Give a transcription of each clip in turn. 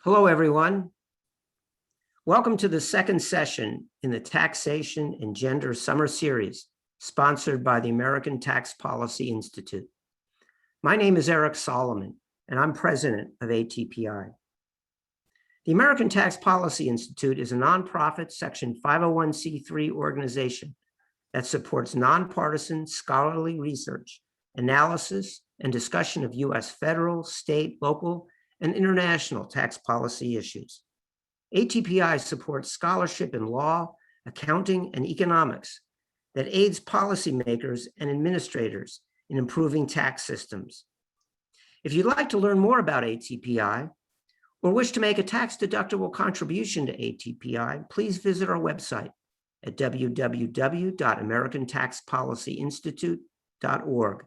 Hello, everyone. Welcome to the second session in the Taxation and Gender Summer Series, sponsored by the American Tax Policy Institute. My name is Eric Solomon, and I'm president of ATPI. The American Tax Policy Institute is a nonprofit Section 501c3 organization that supports nonpartisan scholarly research, analysis, and discussion of U.S. federal, state, local, and international tax policy issues. ATPI supports scholarship in law, accounting, and economics that aids policymakers and administrators in improving tax systems. If you'd like to learn more about ATPI or wish to make a tax-deductible contribution to ATPI, please visit our website at www.americantaxpolicyinstitute.org.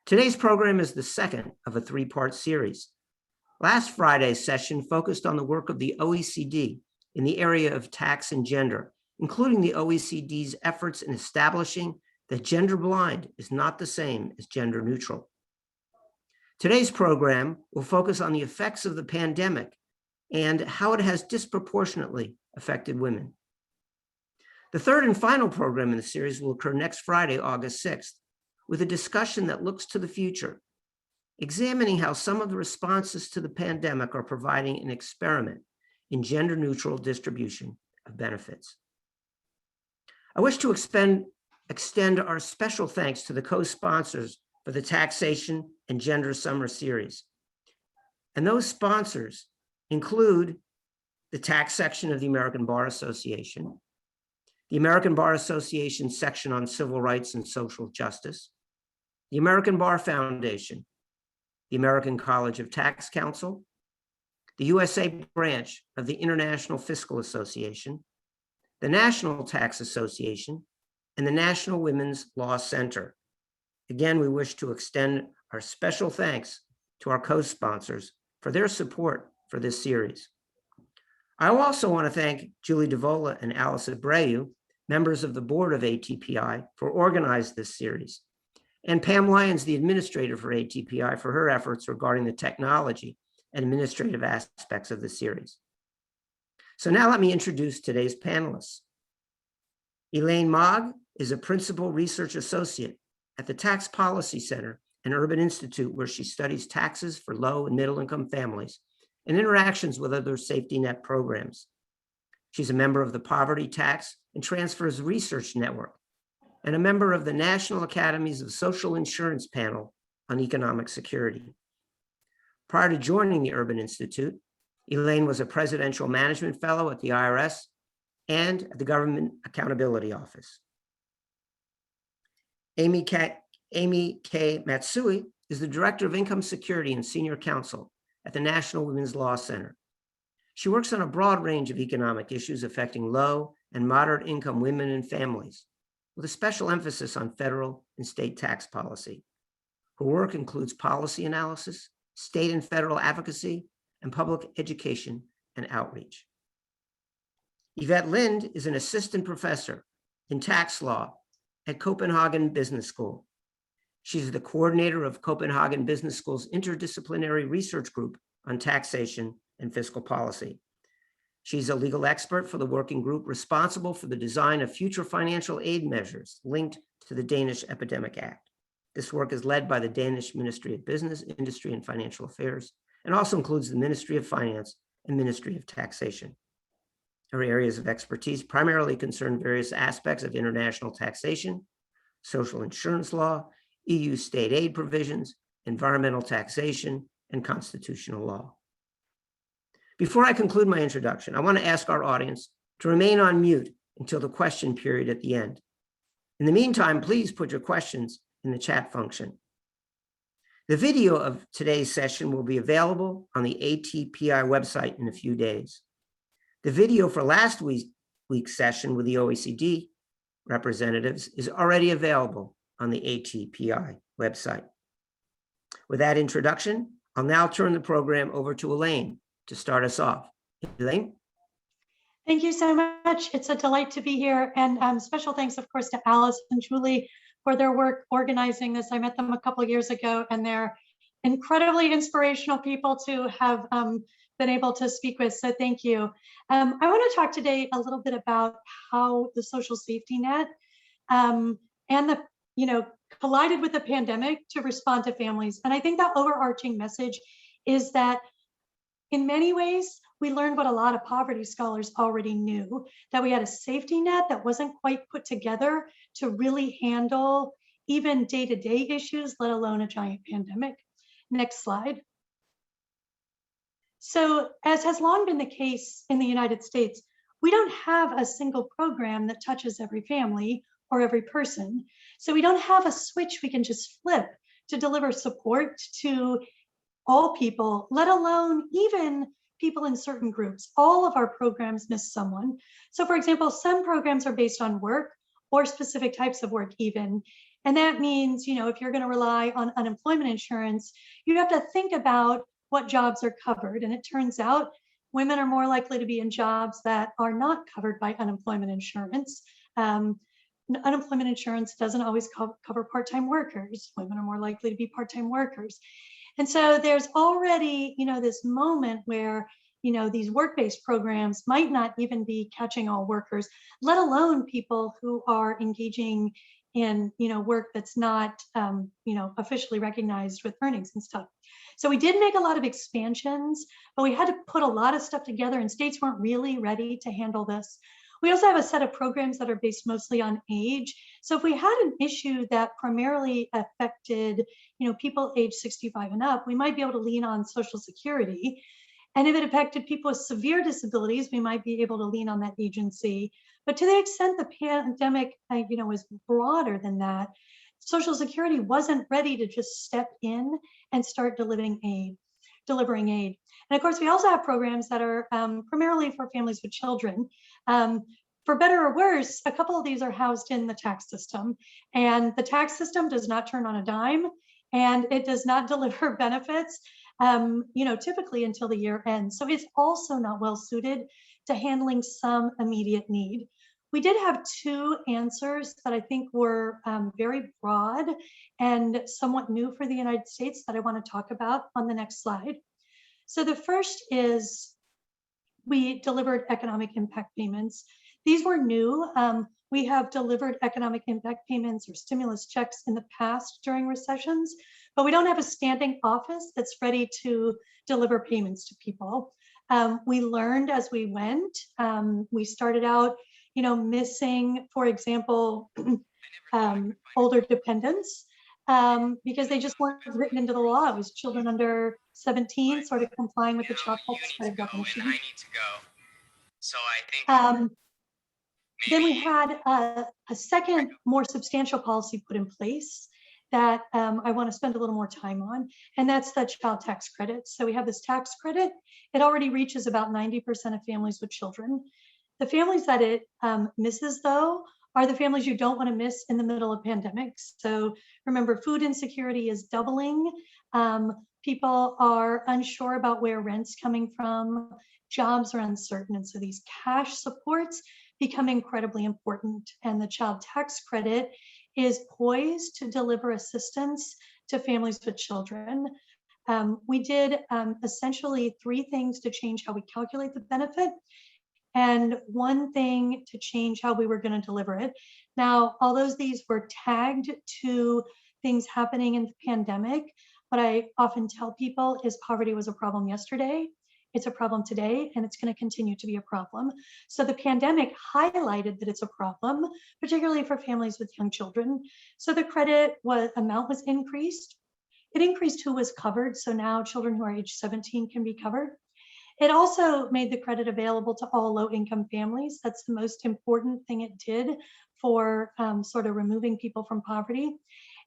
Today's program is the second of a three-part series. Last Friday's session focused on the work of the OECD in the area of tax and gender, including the OECD's efforts in establishing that gender blind is not the same as gender neutral. Today's program will focus on the effects of the pandemic and how it has disproportionately affected women. The third and final program in the series will occur next Friday, August 6th, with a discussion that looks to the future, examining how some of the responses to the pandemic are providing an experiment in gender-neutral distribution of benefits. I wish to extend our special thanks to the co-sponsors for the Taxation and Gender Summer Series. And those sponsors include the tax section of the American Bar Association, the American Bar Association section on civil rights and social justice, the American Bar Foundation, the American College of Tax Counsel, the USA branch of the International Fiscal Association, the National Tax Association, and the National Women's Law Center. Again, we wish to extend our special thanks to our co-sponsors for their support for this series. I also want to thank Julie DeVola and Alice Abreu, members of the board of ATPI, for organizing this series, and Pam Lyons, the administrator for ATPI, for her efforts regarding the technology and administrative aspects of the series. So now let me introduce today's panelists. Elaine Maag is a principal research associate at the Tax Policy Center and Urban Institute, where she studies taxes for low and middle income families and interactions with other safety net programs. She's a member of the Poverty Tax and Transfers Research Network, and a member of the National Academies of Social Insurance panel on economic security. Prior to joining the Urban Institute, Elaine was a presidential management fellow at the IRS and at the Government Accountability Office. Amy K. Matsui is the Director of Income Security and Senior Counsel at the National Women's Law Center. She works on a broad range of economic issues affecting low and moderate income women and families, with a special emphasis on federal and state tax policy. Her work includes policy analysis, state and federal advocacy, and public education and outreach. Yvette Lind is an assistant professor in tax law at Copenhagen Business School. She's the coordinator of Copenhagen Business School's interdisciplinary research group on taxation and fiscal policy. She's a legal expert for the working group responsible for the design of future financial aid measures linked to the Danish Epidemic Act. This work is led by the Danish Ministry of Business, Industry, and Financial Affairs, and also includes the Ministry of Finance and Ministry of Taxation. Her areas of expertise primarily concern various aspects of international taxation, social insurance law, EU state aid provisions, environmental taxation, and constitutional law. Before I conclude my introduction, I want to ask our audience to remain on mute until the question period at the end. In the meantime, please put your questions in the chat function. The video of today's session will be available on the ATPI website in a few days. The video for last week's session with the OECD representatives is already available on the ATPI website. With that introduction, I'll now turn the program over to Elaine to start us off. Elaine? Thank you so much. It's a delight to be here. And special thanks, of course, to Alice and Julie for their work organizing this. I met them a couple of years ago, and they're incredibly inspirational people to have been able to speak with, so thank you. I want to talk today a little bit about how the social safety net and the, collided with the pandemic to respond to families. And I think the overarching message is that in many ways, we learned what a lot of poverty scholars already knew, that we had a safety net that wasn't quite put together to really handle even day-to-day issues, let alone a giant pandemic. Next slide. So, as has long been the case in the United States, we don't have a single program that touches every family or every person. So we don't have a switch we can just flip to deliver support to all people, let alone even people in certain groups. All of our programs miss someone. So for example, some programs are based on work or specific types of work even. And that means, if you're going to rely on unemployment insurance, you have to think about what jobs are covered. And it turns out women are more likely to be in jobs that are not covered by unemployment insurance. Unemployment insurance doesn't always cover part-time workers. Women are more likely to be part-time workers. And so there's already, this moment where, these work-based programs might not even be catching all workers, let alone people who are engaging in, work that's not, officially recognized with earnings and stuff. So we did make a lot of expansions, but we had to put a lot of stuff together, and states weren't really ready to handle this. We also have a set of programs that are based mostly on age. So if we had an issue that primarily affected, people age 65 and up, we might be able to lean on Social Security. And if it affected people with severe disabilities, we might be able to lean on that agency. But to the extent the pandemic, was broader than that, Social Security wasn't ready to just step in and start delivering aid. And of course, we also have programs that are primarily for families with children. For better or worse, a couple of these are housed in the tax system, and the tax system does not turn on a dime, and it does not deliver benefits, typically until the year ends. So it's also not well suited to handling some immediate need. We did have two answers that I think were very broad and somewhat new for the United States that I want to talk about on the next slide. So the first is we delivered economic impact payments. These were new. We have delivered economic impact payments or stimulus checks in the past during recessions, but we don't have a standing office that's ready to deliver payments to people. We learned as we went. We started out, missing, for example, older dependents because they just weren't written into the law. It was children under 17 sort of complying with the child tax credit definition. I need to go. So I think then we had a second, more substantial policy put in place that I want to spend a little more time on, and that's the child tax credit. So we have this tax credit. It already reaches about 90% of families with children. The families that it misses, though, are the families you don't want to miss in the middle of pandemics. So remember, food insecurity is doubling. People are unsure about where rent's coming from. Jobs are uncertain. And so these cash supports become incredibly important. And the child tax credit is poised to deliver assistance to families with children. We did essentially three things to change how we calculate the benefit, and one thing to change how we were going to deliver it. Now, although these were tagged to things happening in the pandemic, what I often tell people is poverty was a problem yesterday, it's a problem today, and it's going to continue to be a problem. So the pandemic highlighted that it's a problem, particularly for families with young children. So the credit amount was increased. It increased who was covered. So now children who are age 17 can be covered. It also made the credit available to all low-income families. That's the most important thing it did for sort of removing people from poverty.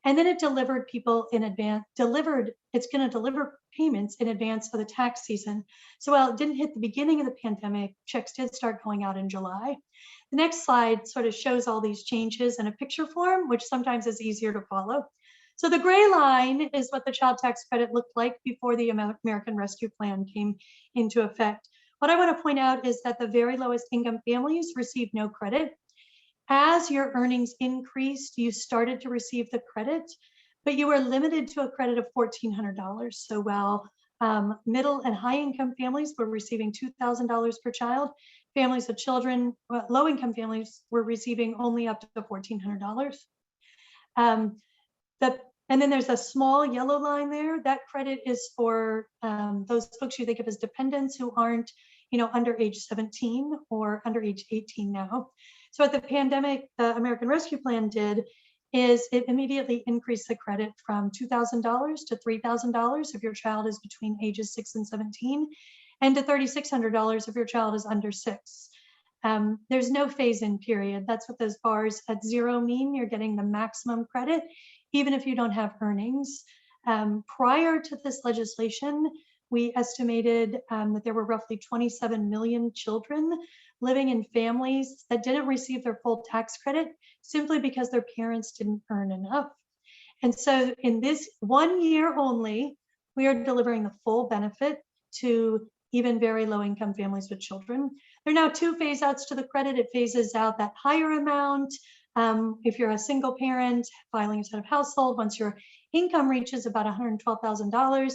And then it delivered people in advance, it's going to deliver payments in advance of the tax season. So while it didn't hit the beginning of the pandemic, checks did start going out in July. The next slide sort of shows all these changes in a picture form, which sometimes is easier to follow. So the gray line is what the child tax credit looked like before the American Rescue Plan came into effect. What I want to point out is that the very lowest income families received no credit. As your earnings increased, you started to receive the credit, but you were limited to a credit of $1,400. So while Middle and high income families were receiving $2,000 per child. Families of children, low income families were receiving only up to $1,400. And then there's a small yellow line there. That credit is for those folks you think of as dependents who aren't, under age 17 or under age 18 now. So what the pandemic, the American Rescue Plan did is it immediately increased the credit from $2,000 to $3,000 if your child is between ages 6 and 17, and to $3,600 if your child is under 6. There's no phase-in period. That's what those bars at 0 mean. You're getting the maximum credit, even if you don't have earnings. Prior to this legislation, we estimated that there were roughly 27 million children living in families that didn't receive their full tax credit simply because their parents didn't earn enough. And so in this 1 year only, we are delivering the full benefit to even very low income families with children. There are now 2 phase outs to the credit. It phases out that higher amount. If you're a single parent filing as head of household, once your income reaches about $112,000,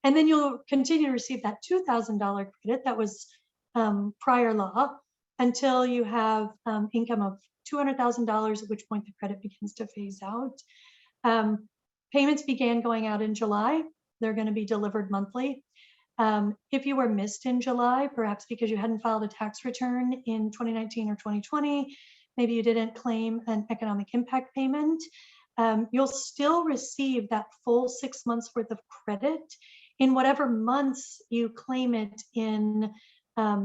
and then you'll continue to receive that $2,000 credit that was prior law until you have income of $200,000, at which point the credit begins to phase out. Payments began going out in July. They're going to be delivered monthly. If you were missed in July, perhaps because you hadn't filed a tax return in 2019 or 2020, maybe you didn't claim an economic impact payment, you'll still receive that full 6 months worth of credit in whatever months you claim it in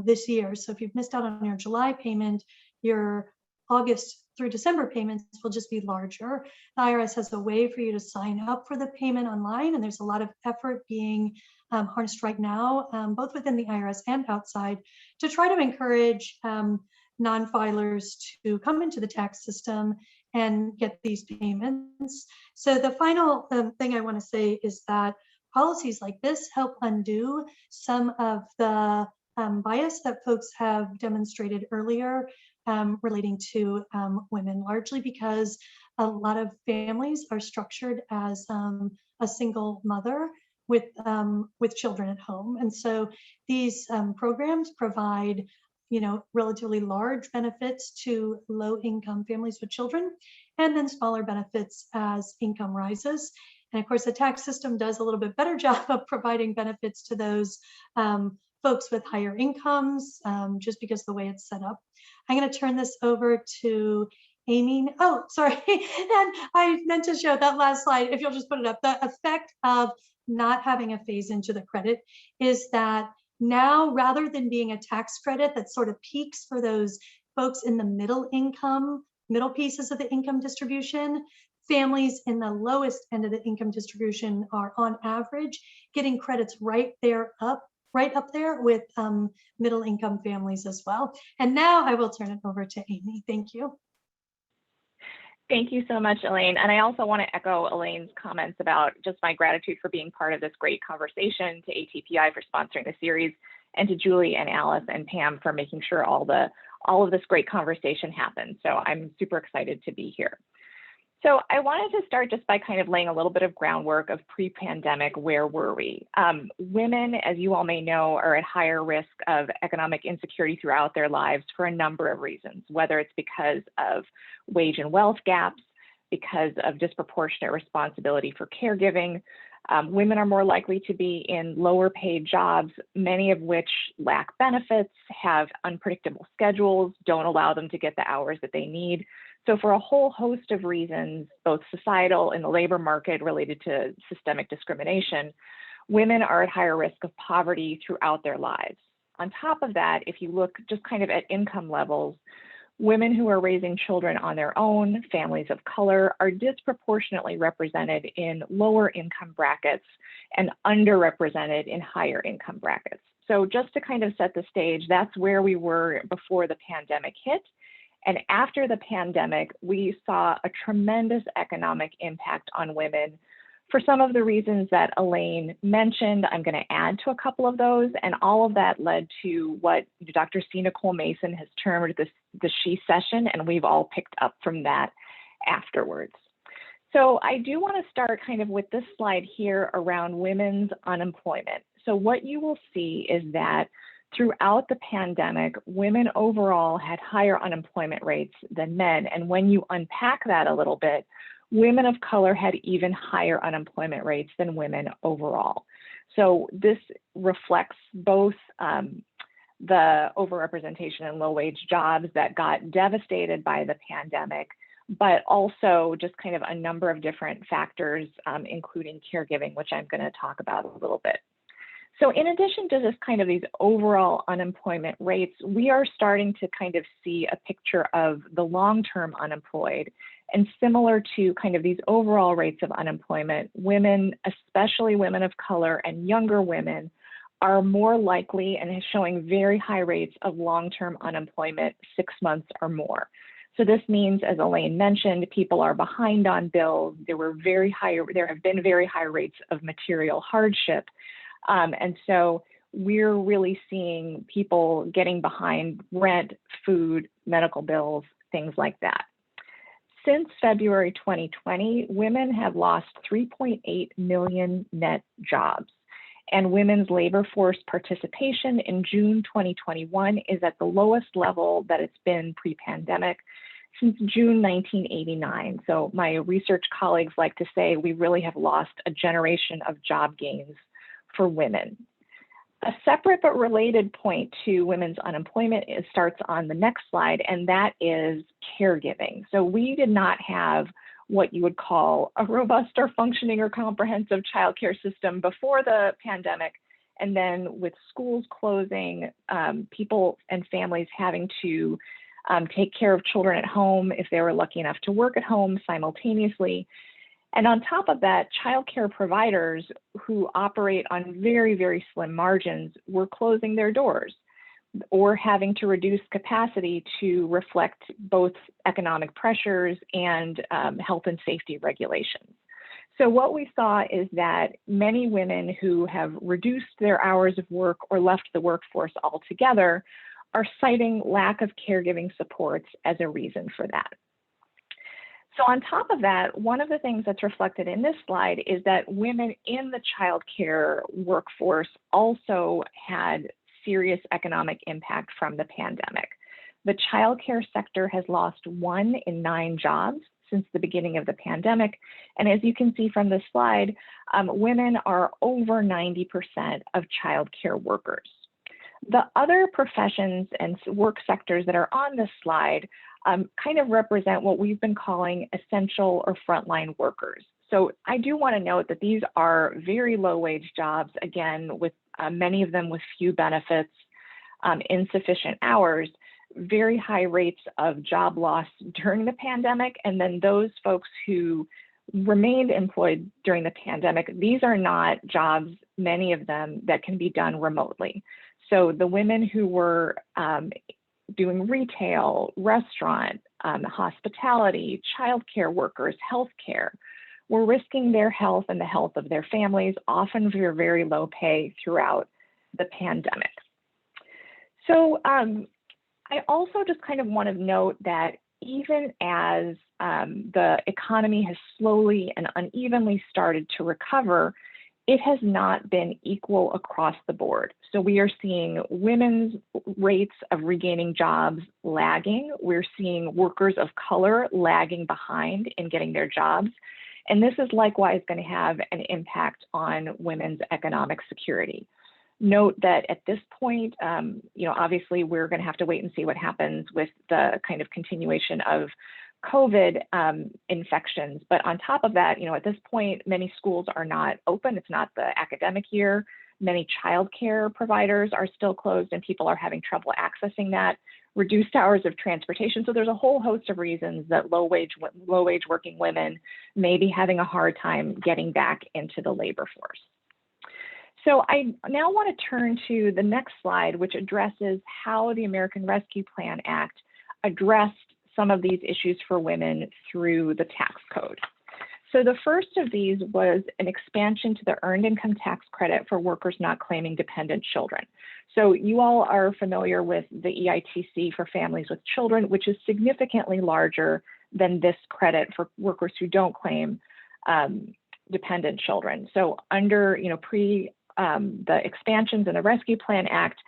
this year. So if you've missed out on your July payment, your August through December payments will just be larger. The IRS has a way for you to sign up for the payment online, and there's a lot of effort being harnessed right now, both within the IRS and outside, to try to encourage non-filers to come into the tax system and get these payments. So the final thing I want to say is that policies like this help undo some of the bias that folks have demonstrated earlier relating to women, largely because a lot of families are structured as a single mother with children at home. And so these programs provide relatively large benefits to low income families with children, and then smaller benefits as income rises. And of course, the tax system does a little bit better job of providing benefits to those folks with higher incomes, just because of the way it's set up. I'm going to turn this over to Amy. Oh, sorry. And I meant to show that last slide, if you'll just put it up. The effect of not having a phase into the credit is that now, rather than being a tax credit that sort of peaks for those folks in the middle pieces of the income distribution, families in the lowest end of the income distribution are on average getting credits right up there with middle income families as well. And now I will turn it over to Amy. Thank you. Thank you so much, Elaine. And I also want to echo Elaine's comments about just my gratitude for being part of this great conversation, to ATPI for sponsoring the series, and to Julie and Alice and Pam for making sure all of this great conversation happens. So I'm super excited to be here. So I wanted to start just by kind of laying a little bit of groundwork of pre-pandemic, where were we? Women, as you all may know, are at higher risk of economic insecurity throughout their lives for a number of reasons, whether it's because of wage and wealth gaps, because of disproportionate responsibility for caregiving. Women are more likely to be in lower paid jobs, many of which lack benefits, have unpredictable schedules, don't allow them to get the hours that they need. So for a whole host of reasons, both societal and the labor market related to systemic discrimination, women are at higher risk of poverty throughout their lives. On top of that, if you look just kind of at income levels, women who are raising children on their own, families of color, are disproportionately represented in lower income brackets and underrepresented in higher income brackets. So just to kind of set the stage, that's where we were before the pandemic hit. And after the pandemic, we saw a tremendous economic impact on women for some of the reasons that Elaine mentioned. I'm going to add to a couple of those, and all of that led to what Dr. C. Nicole Mason has termed the she session, and we've all picked up from that afterwards. So I do want to start kind of with this slide here around women's unemployment. So what you will see is that throughout the pandemic, women overall had higher unemployment rates than men. And when you unpack that a little bit, women of color had even higher unemployment rates than women overall. So this reflects both the overrepresentation in low-wage jobs that got devastated by the pandemic, but also just kind of a number of different factors, including caregiving, which I'm going to talk about a little bit. So in addition to this kind of these overall unemployment rates, we are starting to kind of see a picture of the long-term unemployed. And similar to kind of these overall rates of unemployment, women, especially women of color and younger women, are more likely and is showing very high rates of long-term unemployment, 6 months or more. So this means, as Elaine mentioned, people are behind on bills. There have been very high rates of material hardship. And so we're really seeing people getting behind rent, food, medical bills, things like that. Since February 2020, women have lost 3.8 million net jobs. And women's labor force participation in June 2021 is at the lowest level that it's been pre-pandemic since June 1989. So my research colleagues like to say we really have lost a generation of job gains for women. A separate but related point to women's unemployment starts on the next slide, and that is caregiving. So we did not have what you would call a robust or functioning or comprehensive childcare system before the pandemic. And then with schools closing, people and families having to take care of children at home if they were lucky enough to work at home simultaneously. And on top of that, childcare providers who operate on very, very slim margins were closing their doors or having to reduce capacity to reflect both economic pressures and health and safety regulations. So what we saw is that many women who have reduced their hours of work or left the workforce altogether are citing lack of caregiving supports as a reason for that. So on top of that, one of the things that's reflected in this slide is that women in the childcare workforce also had serious economic impact from the pandemic. The childcare sector has lost 1 in 9 jobs since the beginning of the pandemic. And as you can see from this slide, women are over 90% of childcare workers. The other professions and work sectors that are on this slide kind of represent what we've been calling essential or frontline workers. So I do want to note that these are very low wage jobs, again, with many of them with few benefits, insufficient hours, very high rates of job loss during the pandemic, and then those folks who remained employed during the pandemic, these are not jobs, many of them, that can be done remotely. So the women who were doing retail, restaurant, hospitality, childcare workers, healthcare, were risking their health and the health of their families, often for very low pay throughout the pandemic. So I also just kind of want to note that even as the economy has slowly and unevenly started to recover, it has not been equal across the board. So we are seeing women's rates of regaining jobs lagging. We're seeing workers of color lagging behind in getting their jobs. And this is likewise going to have an impact on women's economic security. Note that at this point, obviously we're going to have to wait and see what happens with the kind of continuation of COVID infections. But on top of that, at this point, many schools are not open. It's not the academic year. Many childcare providers are still closed and people are having trouble accessing that. Reduced hours of transportation. So there's a whole host of reasons that low wage working women may be having a hard time getting back into the labor force. So I now want to turn to the next slide, which addresses how the American Rescue Plan Act addressed some of these issues for women through the tax code. So the first of these was an expansion to the earned income tax credit for workers not claiming dependent children. So you all are familiar with the EITC for families with children, which is significantly larger than this credit for workers who don't claim dependent children. So under, pre the expansions in the Rescue Plan Act,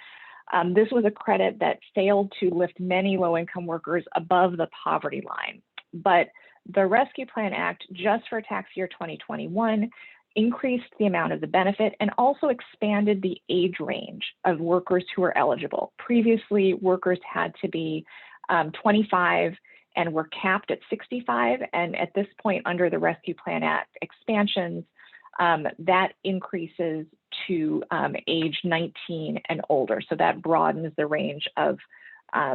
this was a credit that failed to lift many low-income workers above the poverty line. But the Rescue Plan Act, just for tax year 2021, increased the amount of the benefit and also expanded the age range of workers who are eligible. Previously, workers had to be 25 and were capped at 65. And at this point, under the Rescue Plan Act expansions, that increases to age 19 and older. So that broadens the range of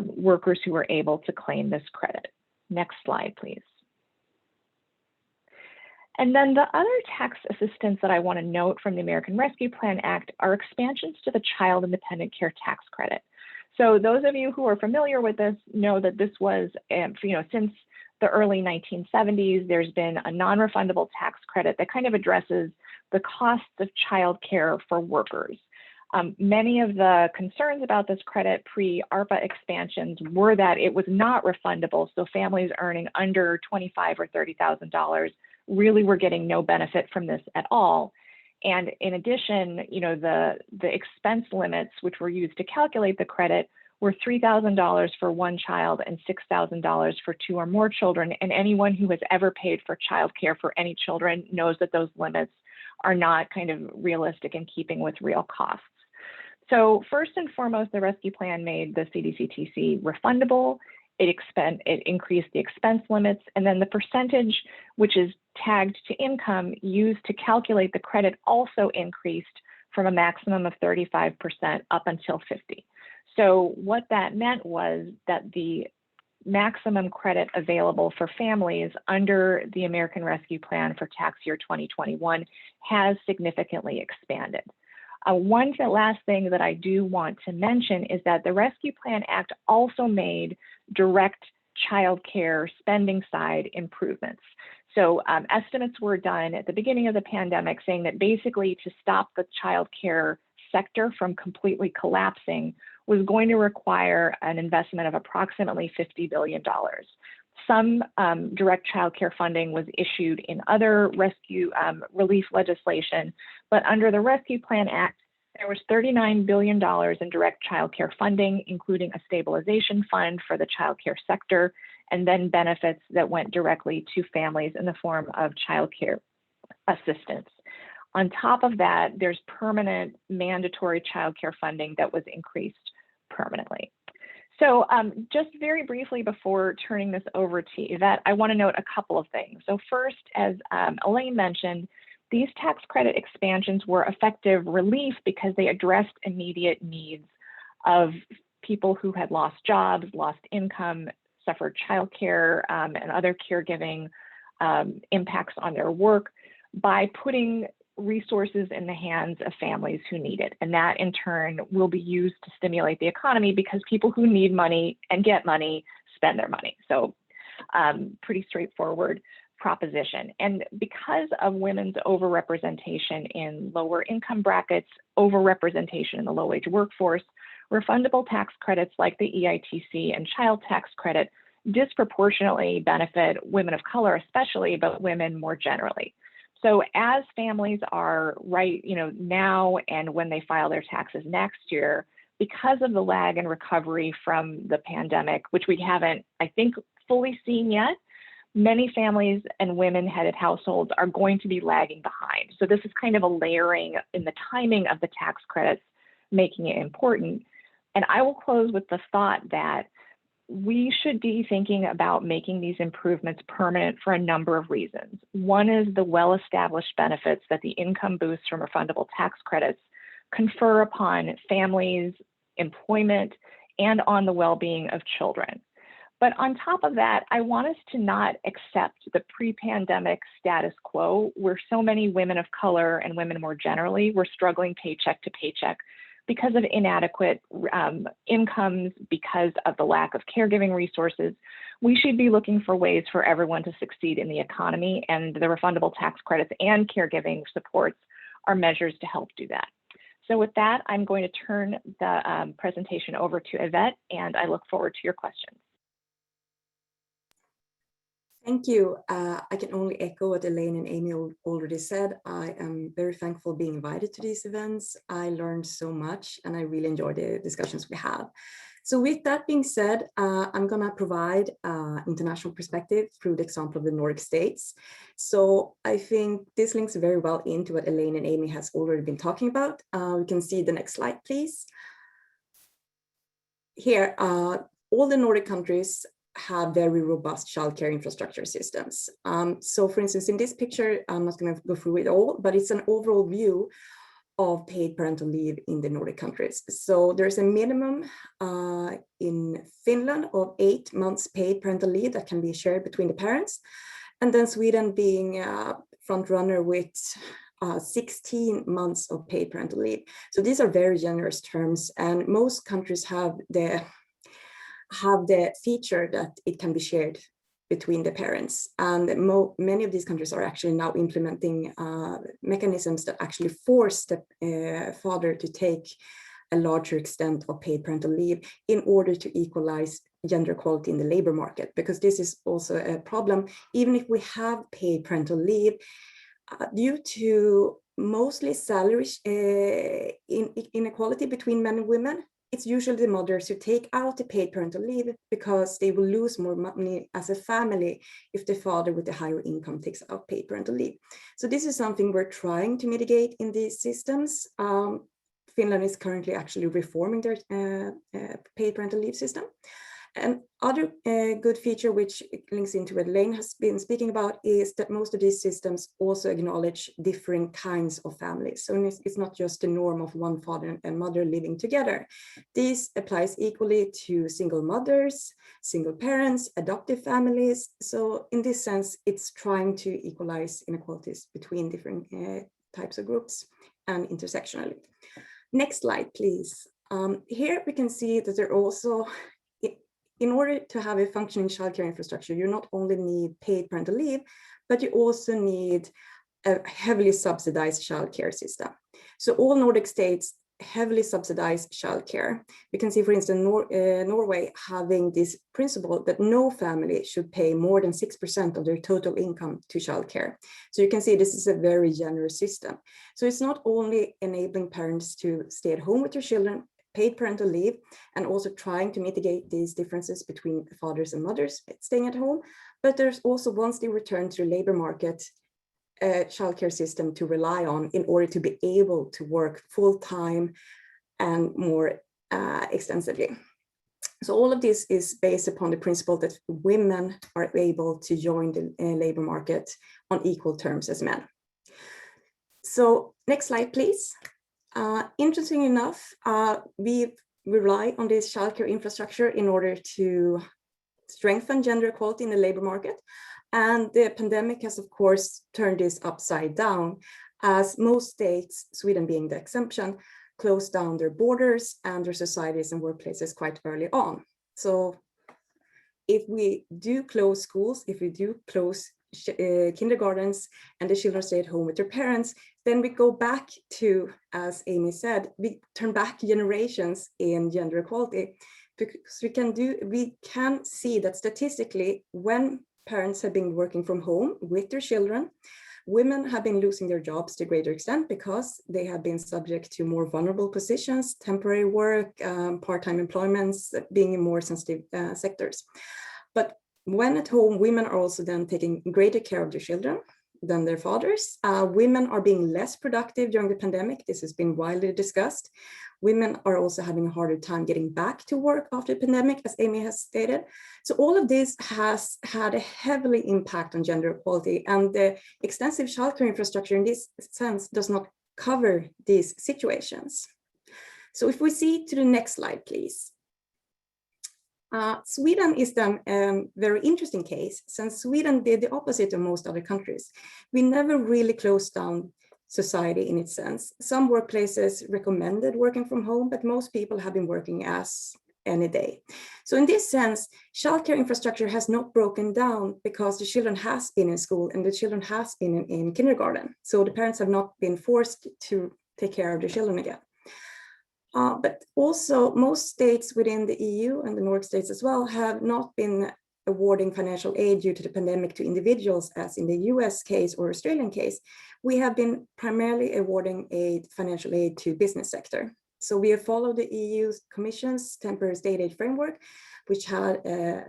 workers who are able to claim this credit. Next slide, please. And then the other tax assistance that I want to note from the American Rescue Plan Act are expansions to the Child Independent Care Tax Credit. So those of you who are familiar with this know that this was, since the early 1970s, there's been a non-refundable tax credit that kind of addresses the costs of childcare for workers. Many of the concerns about this credit pre-ARPA expansions were that it was not refundable, so families earning under $25,000 or $30,000 really were getting no benefit from this at all. And in addition, the expense limits which were used to calculate the credit were $3,000 for one child and $6,000 for two or more children. And anyone who has ever paid for childcare for any children knows that those limits are not kind of realistic in keeping with real costs. So first and foremost, the Rescue Plan made the CDCTC refundable. It increased the expense limits, and then the percentage, which is tagged to income, used to calculate the credit also increased from a maximum of 35% up until 50%. So what that meant was that the maximum credit available for families under the American Rescue Plan for tax year 2021 has significantly expanded. One last thing that I do want to mention is that the Rescue Plan Act also made direct child care spending side improvements. So estimates were done at the beginning of the pandemic saying that basically to stop the child care sector from completely collapsing was going to require an investment of approximately $50 billion. Some direct child care funding was issued in other rescue relief legislation, but under the Rescue Plan Act, there was $39 billion in direct child care funding, including a stabilization fund for the child care sector, and then benefits that went directly to families in the form of child care assistance. On top of that, there's permanent mandatory child care funding that was increased permanently. So just very briefly before turning this over to Yvette, I want to note a couple of things. So first, as Elaine mentioned, these tax credit expansions were effective relief because they addressed immediate needs of people who had lost jobs, lost income, suffered childcare and other caregiving impacts on their work by putting resources in the hands of families who need it. And that in turn will be used to stimulate the economy because people who need money and get money spend their money. So pretty straightforward proposition. And because of women's overrepresentation in lower income brackets, overrepresentation in the low wage workforce, refundable tax credits like the EITC and child tax credit disproportionately benefit women of color especially, but women more generally. So as families are now and when they file their taxes next year, because of the lag in recovery from the pandemic, which we haven't, I think, fully seen yet, many families and women-headed households are going to be lagging behind. So this is kind of a layering in the timing of the tax credits, making it important. And I will close with the thought that we should be thinking about making these improvements permanent for a number of reasons. One is the well-established benefits that the income boosts from refundable tax credits confer upon families, employment, and on the well-being of children. But on top of that, I want us to not accept the pre-pandemic status quo where so many women of color and women more generally were struggling paycheck to paycheck because of inadequate incomes, because of the lack of caregiving resources. We should be looking for ways for everyone to succeed in the economy, and the refundable tax credits and caregiving supports are measures to help do that. So with that, I'm going to turn the presentation over to Yvette, and I look forward to your questions. Thank you. I can only echo what Elaine and Amy already said. I am very thankful being invited to these events. I learned so much and I really enjoy the discussions we have. So with that being said, I'm gonna provide international perspective through the example of the Nordic states. So I think this links very well into what Elaine and Amy has already been talking about. We can see the next slide, please. Here, all the Nordic countries have very robust childcare infrastructure systems. So for instance, in this picture, I'm not going to go through it all, but it's an overall view of paid parental leave in the Nordic countries. So there's a minimum in Finland of 8 months paid parental leave that can be shared between the parents. And then Sweden being front runner with 16 months of paid parental leave. So these are very generous terms, and most countries have the feature that it can be shared between the parents. And many of these countries are actually now implementing mechanisms that actually force the father to take a larger extent of paid parental leave in order to equalize gender equality in the labor market, because this is also a problem. Even if we have paid parental leave, due to mostly salary inequality between men and women, it's usually the mothers who take out the paid parental leave because they will lose more money as a family if the father with the higher income takes out paid parental leave. So this is something we're trying to mitigate in these systems. Finland is currently actually reforming their paid parental leave system. And other good feature, which links into what Elaine has been speaking about, is that most of these systems also acknowledge different kinds of families. So it's not just the norm of one father and mother living together. This applies equally to single mothers, single parents, adoptive families. So in this sense, it's trying to equalize inequalities between different types of groups and intersectionally. Next slide, please. Here we can see that there are also, in order to have a functioning childcare infrastructure, you not only need paid parental leave, but you also need a heavily subsidized childcare system. So all Nordic states heavily subsidize childcare. We can see, for instance, Norway having this principle that no family should pay more than 6% of their total income to childcare. So you can see this is a very generous system. So it's not only enabling parents to stay at home with their children, paid parental leave, and also trying to mitigate these differences between fathers and mothers staying at home. But there's also, once they return to the labor market, a childcare system to rely on in order to be able to work full-time and more extensively. So all of this is based upon the principle that women are able to join the labor market on equal terms as men. So next slide, please. Interesting enough, we rely on this childcare infrastructure in order to strengthen gender equality in the labor market. And the pandemic has, of course, turned this upside down, as most states, Sweden being the exception, closed down their borders and their societies and workplaces quite early on. So if we do close schools, if we do close kindergartens and the children stay at home with their parents, then we go back to, as Amy said, we turn back generations in gender equality, because we can see that statistically, when parents have been working from home with their children, women have been losing their jobs to a greater extent because they have been subject to more vulnerable positions, temporary work, part-time employments, being in more sensitive sectors. But when at home, women are also then taking greater care of their children than their fathers. Women are being less productive during the pandemic. This has been widely discussed. Women are also having a harder time getting back to work after the pandemic, as Amy has stated. So all of this has had a heavily impact on gender equality, and the extensive childcare infrastructure in this sense does not cover these situations. So if we see to the next slide, please. Sweden is then a very interesting case, since Sweden did the opposite of most other countries. We never really closed down society in its sense. Some workplaces recommended working from home, but most people have been working as any day. So in this sense, childcare infrastructure has not broken down because the children has been in school and the children has been in kindergarten. So the parents have not been forced to take care of their children again. But also most states within the EU and the Nordic states as well have not been awarding financial aid due to the pandemic to individuals, as in the US case or Australian case, we have been primarily awarding financial aid to business sector. So we have followed the EU Commission's temporary state aid framework, which had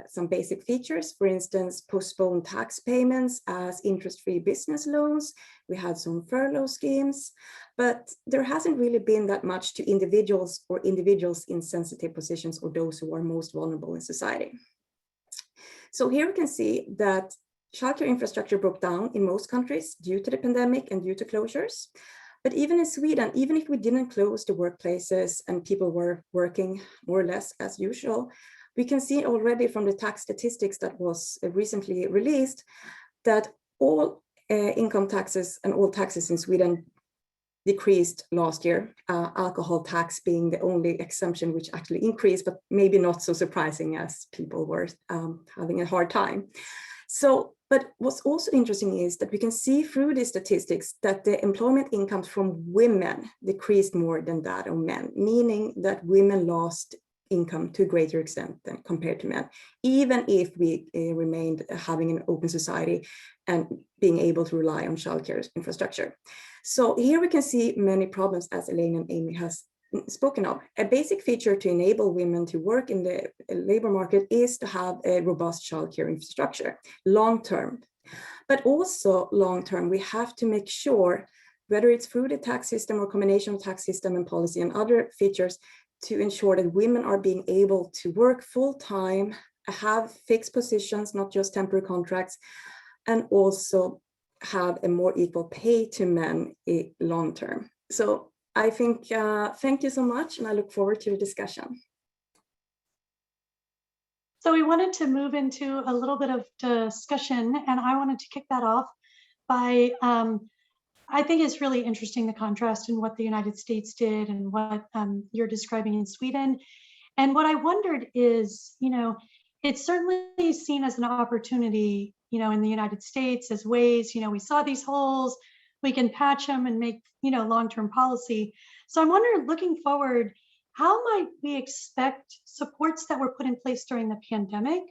some basic features, for instance, postponed tax payments as interest-free business loans. We had some furlough schemes, but there hasn't really been that much to individuals or individuals in sensitive positions or those who are most vulnerable in society. So here we can see that childcare infrastructure broke down in most countries due to the pandemic and due to closures. But even in Sweden, even if we didn't close the workplaces and people were working more or less as usual, we can see already from the tax statistics that was recently released that all income taxes and all taxes in Sweden decreased last year, alcohol tax being the only exemption which actually increased, but maybe not so surprising as people were having a hard time. So, but what's also interesting is that we can see through the statistics that the employment incomes from women decreased more than that of men, meaning that women lost income to a greater extent than compared to men, even if we remained having an open society and being able to rely on childcare infrastructure. So here we can see many problems, as Elaine and Amy has spoken of. A basic feature to enable women to work in the labor market is to have a robust childcare infrastructure, long-term. But also long-term, we have to make sure, whether it's through the tax system or combination of tax system and policy and other features, to ensure that women are being able to work full-time, have fixed positions, not just temporary contracts, and also have a more equal pay to men long-term. So I think, thank you so much, and I look forward to the discussion. So we wanted to move into a little bit of discussion, and I wanted to kick that off by, I think it's really interesting, the contrast in what the United States did and what you're describing in Sweden. And what I wondered is, it's certainly seen as an opportunity, in the United States as ways, we saw these holes, we can patch them and make, long-term policy. So I'm wondering, looking forward, how might we expect supports that were put in place during the pandemic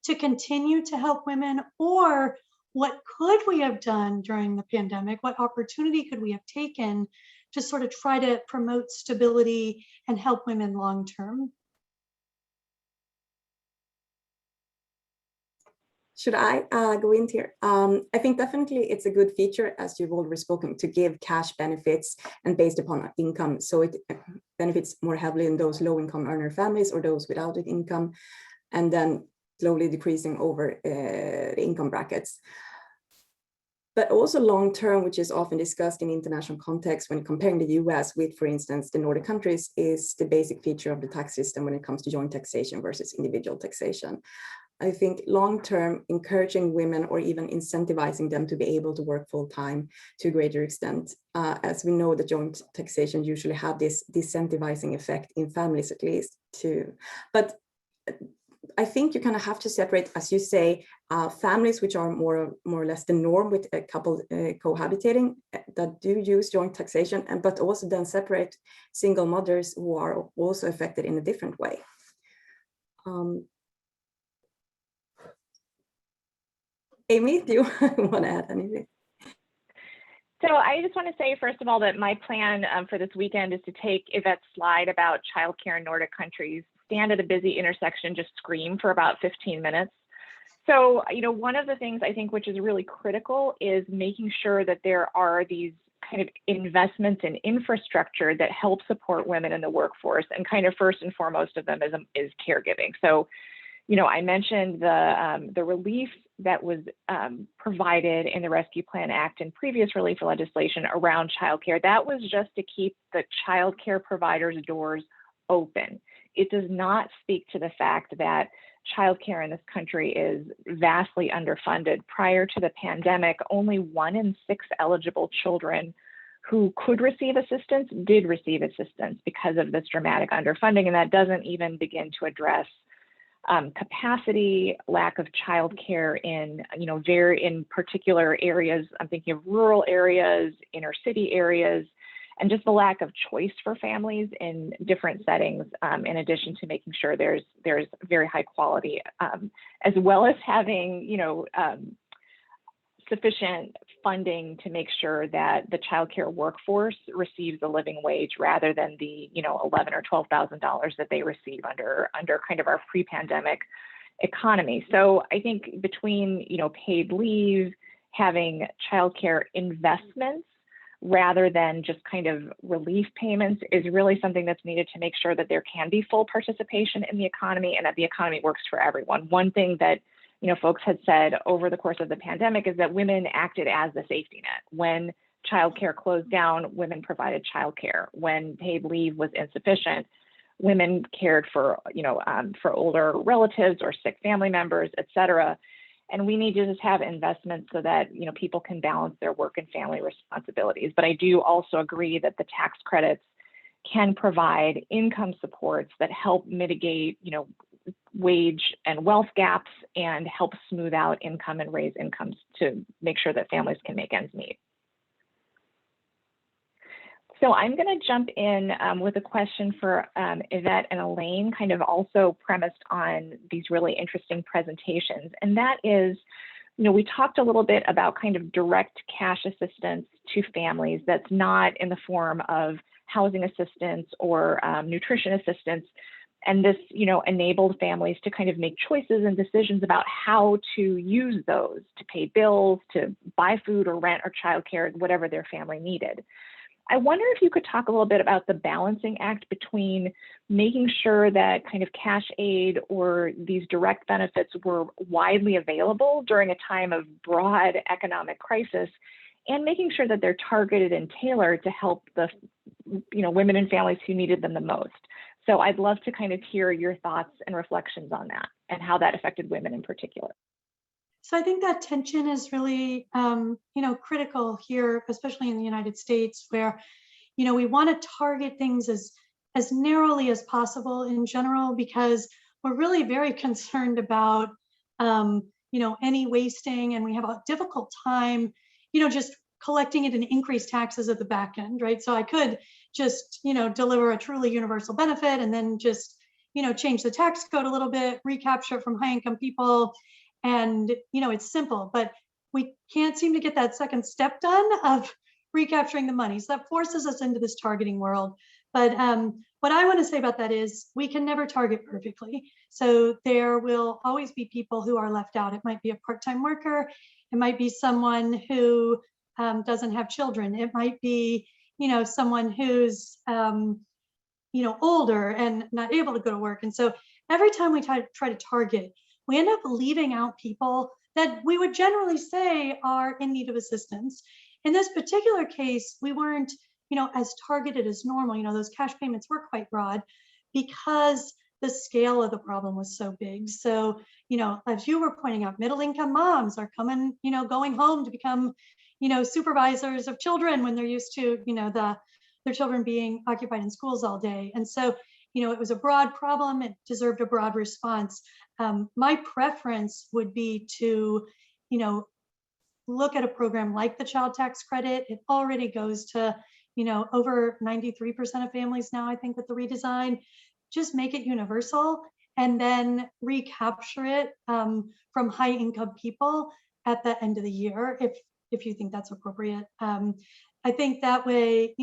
to continue to help women, or what could we have done during the pandemic? What opportunity could we have taken to sort of try to promote stability and help women long-term? Should I go in here? I think definitely it's a good feature, as you've already spoken, to give cash benefits and based upon income. So it benefits more heavily in those low-income earner families or those without an income, and then slowly decreasing over the income brackets. But also long-term, which is often discussed in international context when comparing the US with, for instance, the Nordic countries, is the basic feature of the tax system when it comes to joint taxation versus individual taxation. I think long-term, encouraging women or even incentivizing them to be able to work full-time to a greater extent, as we know that joint taxation usually have this disincentivizing effect in families, at least, too. But I think you kind of have to separate, as you say, families which are more or less the norm with a couple cohabitating that do use joint taxation, but also then separate single mothers who are also affected in a different way. Amy, do you want to add anything? So I just want to say, first of all, that my plan for this weekend is to take Yvette's slide about childcare in Nordic countries, stand at a busy intersection, just scream for about 15 minutes. So, one of the things I think which is really critical is making sure that there are these kind of investments in infrastructure that help support women in the workforce, and kind of first and foremost of them is caregiving. So, I mentioned the relief that was provided in the Rescue Plan Act and previous relief legislation around childcare. That was just to keep the childcare providers' doors open. It does not speak to the fact that childcare in this country is vastly underfunded. Prior to the pandemic, only 1 in 6 eligible children who could receive assistance did receive assistance because of this dramatic underfunding, and that doesn't even begin to address capacity, lack of childcare in in particular areas. I'm thinking of rural areas, inner city areas, and just the lack of choice for families in different settings, in addition to making sure there's very high quality, as well as having, sufficient funding to make sure that the childcare workforce receives a living wage rather than the $11,000 or $12,000 that they receive under kind of our pre-pandemic economy. So I think between paid leave, having childcare investments rather than just kind of relief payments is really something that's needed to make sure that there can be full participation in the economy and that the economy works for everyone. One thing that folks had said over the course of the pandemic is that women acted as the safety net. When childcare closed down, women provided childcare. When paid leave was insufficient, women cared for older relatives or sick family members, et cetera. And we need to just have investments so that people can balance their work and family responsibilities. But I do also agree that the tax credits can provide income supports that help mitigate wage and wealth gaps and help smooth out income and raise incomes to make sure that families can make ends meet. So I'm going to jump in with a question for Yvette and Elaine, kind of also premised on these really interesting presentations. And that is, we talked a little bit about kind of direct cash assistance to families that's not in the form of housing assistance or nutrition assistance. And this, enabled families to kind of make choices and decisions about how to use those to pay bills, to buy food or rent or childcare, whatever their family needed. I wonder if you could talk a little bit about the balancing act between making sure that kind of cash aid or these direct benefits were widely available during a time of broad economic crisis, and making sure that they're targeted and tailored to help the women and families who needed them the most. So I'd love to kind of hear your thoughts and reflections on that and how that affected women in particular. So I think that tension is really, critical here, especially in the United States, where, we want to target things as narrowly as possible in general, because we're really very concerned about, any wasting, and we have a difficult time, just collecting it and increase taxes at the back end, right? So I could just, deliver a truly universal benefit and then just, change the tax code a little bit, recapture it from high income people. And, it's simple, but we can't seem to get that second step done of recapturing the money. So that forces us into this targeting world. But what I want to say about that is we can never target perfectly. So there will always be people who are left out. It might be a part-time worker. It might be someone who doesn't have children. It might be, someone who's, older and not able to go to work. And so every time we try to target, we end up leaving out people that we would generally say are in need of assistance. In this particular case, we weren't, as targeted as normal. Those cash payments were quite broad because the scale of the problem was so big. So, as you were pointing out, middle income moms are coming, going home to become, supervisors of children when they're used to, their children being occupied in schools all day. And so, it was a broad problem. It deserved a broad response. My preference would be to, look at a program like the child tax credit. It already goes to, over 93% of families now, I think, with the redesign. Just make it universal and then recapture it from high income people at the end of the year, if you think that's appropriate. I think that way,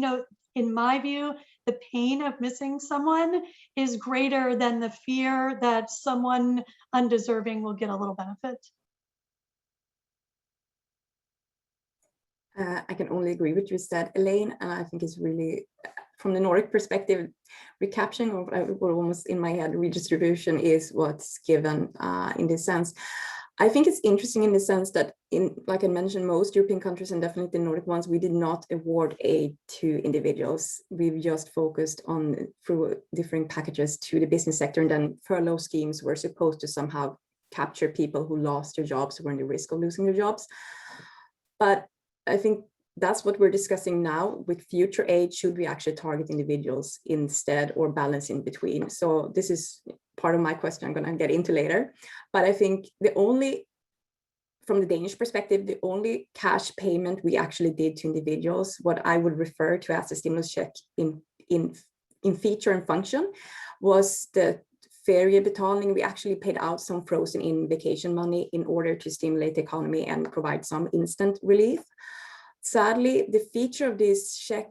in my view, the pain of missing someone is greater than the fear that someone undeserving will get a little benefit. I can only agree with what you said, Elaine, and I think it's really, from the Nordic perspective, recapturing, or almost in my head, redistribution is what's given in this sense. I think it's interesting in the sense that, like I mentioned, most European countries, and definitely the Nordic ones, we did not award aid to individuals. We've just focused on through different packages to the business sector, and then furlough schemes were supposed to somehow capture people who lost their jobs, who were in the risk of losing their jobs. But I think that's what we're discussing now. With future aid, should we actually target individuals instead, or balance in between? So this is part of my question I'm going to get into later. But I think the only from the Danish perspective, the only cash payment we actually did to individuals, what I would refer to as a stimulus check in feature and function, was the feriebetaling. We actually paid out some frozen in vacation money in order to stimulate the economy and provide some instant relief. Sadly, the feature of this check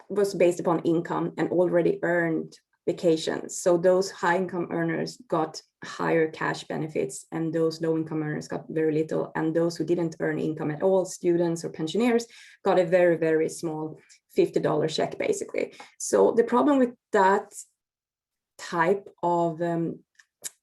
was based upon income and already earned vacations. So those high income earners got higher cash benefits and those low income earners got very little. And those who didn't earn income at all, students or pensioners, got a very, very small $50 check basically. So the problem with that type of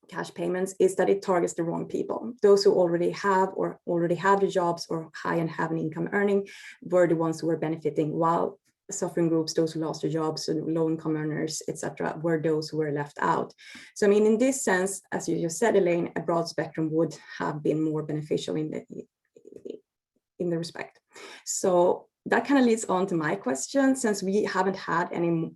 cash payments is that it targets the wrong people. Those who already have the jobs or high and have an income earning were the ones who were benefiting, while suffering groups, those who lost their jobs, so low income earners, etc., were those who were left out. So I mean, in this sense, as you just said, Elaine, a broad spectrum would have been more beneficial in the respect. So that kind of leads on to my question, since we haven't had any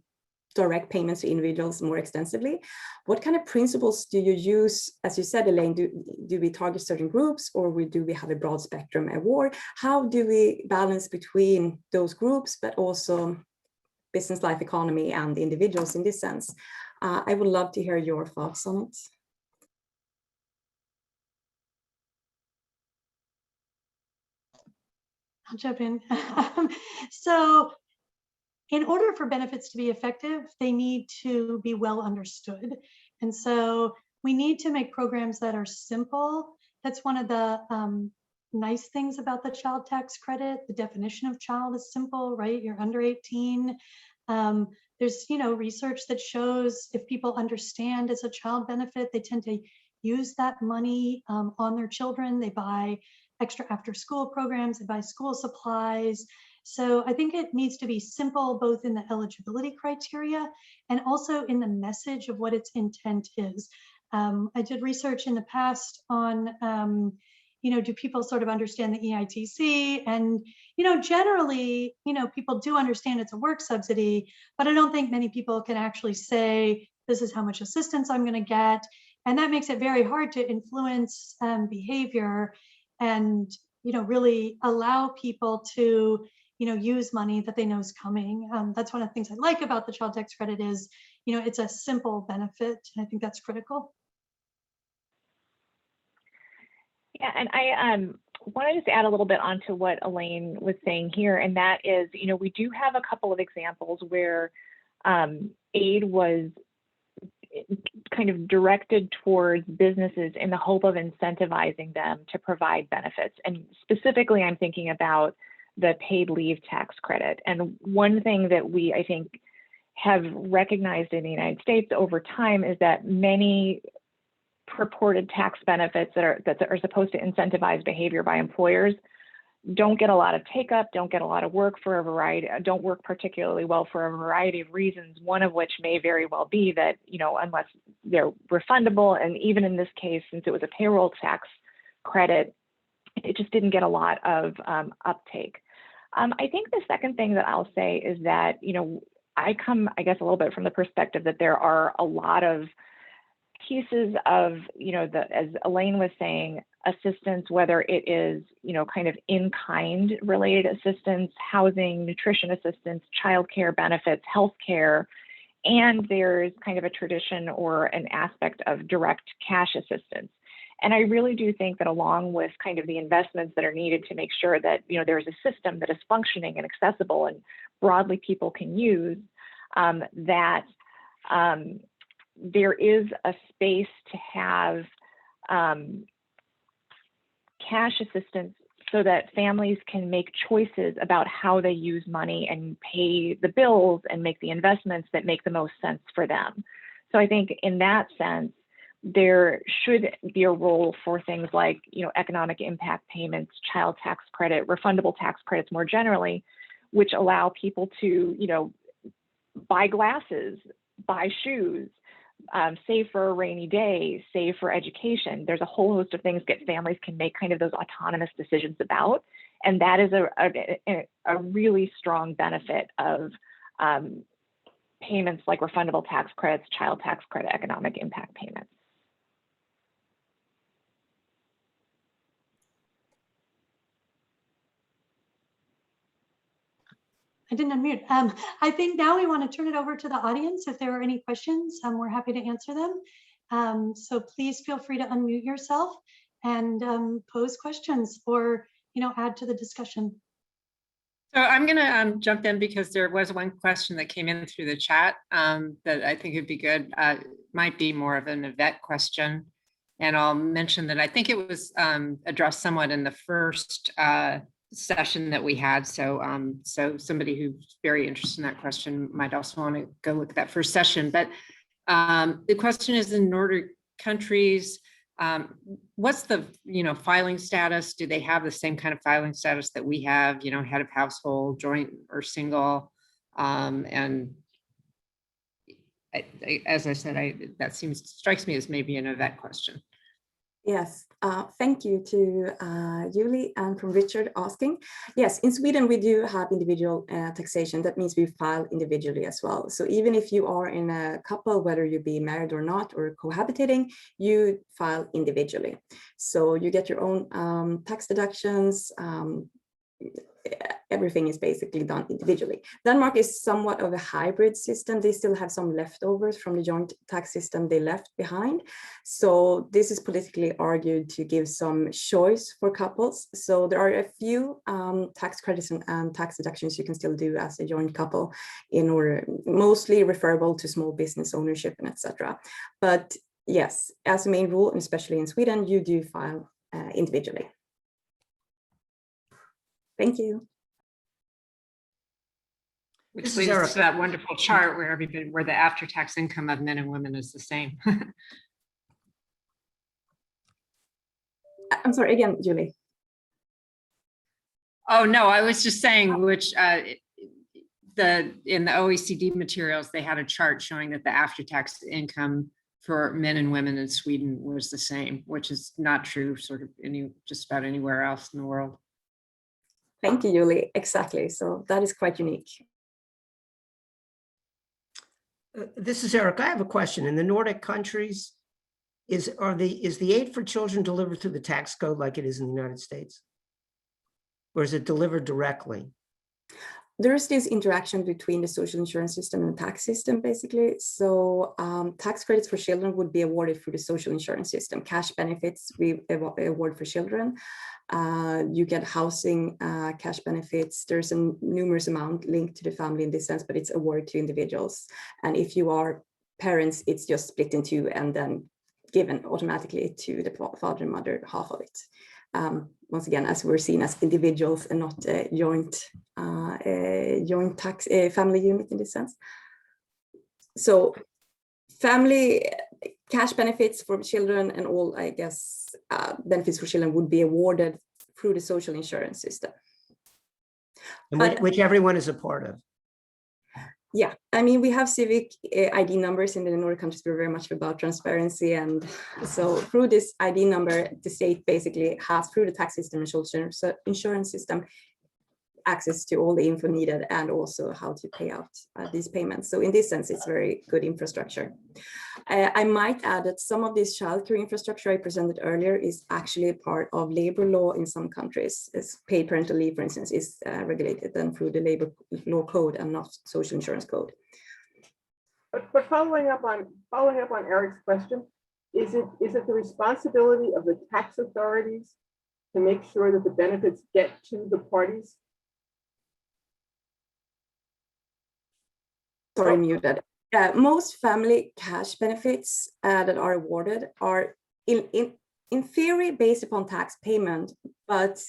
direct payments to individuals more extensively. What kind of principles do you use? As you said, Elaine, do we target certain groups, or do we have a broad spectrum award? How do we balance between those groups, but also business life economy and the individuals in this sense? I would love to hear your thoughts on it. I'll jump in. So in order for benefits to be effective, they need to be well understood. And so we need to make programs that are simple. That's one of the nice things about the child tax credit. The definition of child is simple, right? You're under 18. There's research that shows if people understand it's a child benefit, they tend to use that money on their children. They buy extra after school programs, they buy school supplies. So I think it needs to be simple, both in the eligibility criteria and also in the message of what its intent is. I did research in the past on, do people sort of understand the EITC? And, generally, people do understand it's a work subsidy, but I don't think many people can actually say, this is how much assistance I'm going to get. And that makes it very hard to influence behavior and, really allow people to use money that they know is coming. That's one of the things I like about the child tax credit is, it's a simple benefit. And I think that's critical. Yeah, and I want to just add a little bit onto what Elaine was saying here, and that is, we do have a couple of examples where aid was kind of directed towards businesses in the hope of incentivizing them to provide benefits. And specifically, I'm thinking about the paid leave tax credit. And one thing that we, I think, have recognized in the United States over time is that many purported tax benefits that are supposed to incentivize behavior by employers don't get a lot of take-up, don't get a lot of work for a variety, don't work particularly well for a variety of reasons, one of which may very well be that, unless they're refundable, and even in this case, since it was a payroll tax credit, it just didn't get a lot of uptake. I think the second thing that I'll say is that, I come, I guess, a little bit from the perspective that there are a lot of pieces of, as Elaine was saying, assistance, whether it is, kind of in-kind related assistance, housing, nutrition assistance, childcare benefits, healthcare, and there's kind of a tradition or an aspect of direct cash assistance. And I really do think that along with kind of the investments that are needed to make sure that, there's a system that is functioning and accessible and broadly people can use, that there is a space to have cash assistance so that families can make choices about how they use money and pay the bills and make the investments that make the most sense for them. So I think in that sense, there should be a role for things like, economic impact payments, child tax credit, refundable tax credits more generally, which allow people to, buy glasses, buy shoes, save for a rainy day, save for education. There's a whole host of things that families can make kind of those autonomous decisions about. And that is a really strong benefit of payments like refundable tax credits, child tax credit, economic impact payments. I didn't unmute. I think now we want to turn it over to the audience. If there are any questions, we're happy to answer them. So please feel free to unmute yourself and pose questions or, add to the discussion. So I'm going to jump in because there was one question that came in through the chat that I think would be good. Might be more of an Yvette question. And I'll mention that I think it was addressed somewhat in the first session that we had. So somebody who's very interested in that question might also want to go look at that first session. But the question is, in Nordic countries, what's the filing status? Do they have the same kind of filing status that we have? Head of household, joint or single? And as I said, that strikes me as maybe an Yvette question. Yes, thank you to Julie and from Richard asking. Yes, in Sweden we do have individual taxation. That means we file individually as well. So even if you are in a couple, whether you be married or not, or cohabitating, you file individually. So you get your own tax deductions. Everything is basically done individually. Denmark is somewhat of a hybrid system. They still have some leftovers from the joint tax system they left behind. So this is politically argued to give some choice for couples. So there are a few tax credits and tax deductions you can still do as a joint couple, in order, mostly referable to small business ownership and etc. But yes, as a main rule, and especially in Sweden, you do file individually. Thank you. Which leads us to that wonderful chart where where the after-tax income of men and women is the same. I'm sorry, again, Julie. Oh, no, I was just saying, which in the OECD materials, they had a chart showing that the after-tax income for men and women in Sweden was the same, which is not true sort of just about anywhere else in the world. Thank you, Julie. Exactly. So that is quite unique. This is Eric. I have a question. In the Nordic countries, is the aid for children delivered through the tax code like it is in the United States? Or is it delivered directly? There is this interaction between the social insurance system and the tax system, basically. So tax credits for children would be awarded through the social insurance system. Cash benefits we award for children. You get housing cash benefits. There's a numerous amount linked to the family in this sense, but it's awarded to individuals. And if you are parents, it's just split in two and then given automatically to the father and mother, half of it. Once again, as we're seen as individuals and not a joint tax family unit in this sense. So family cash benefits for children and all, I guess, benefits for children would be awarded through the social insurance system. And which everyone is a part of. Yeah, I mean, we have civic ID numbers in the Nordic countries. We're very much about transparency. And so through this ID number, the state basically has, through the tax system and social insurance system, access to all the info needed and also how to pay out these payments. So in this sense, it's very good infrastructure. I might add that some of this childcare infrastructure I presented earlier is actually a part of labor law in some countries. As paid parental leave, for instance, is regulated then through the labor law code and not social insurance code. But following up on Eric's question, is it the responsibility of the tax authorities to make sure that the benefits get to the parties? Sorry, muted. Most family cash benefits that are awarded are in theory based upon tax payment, but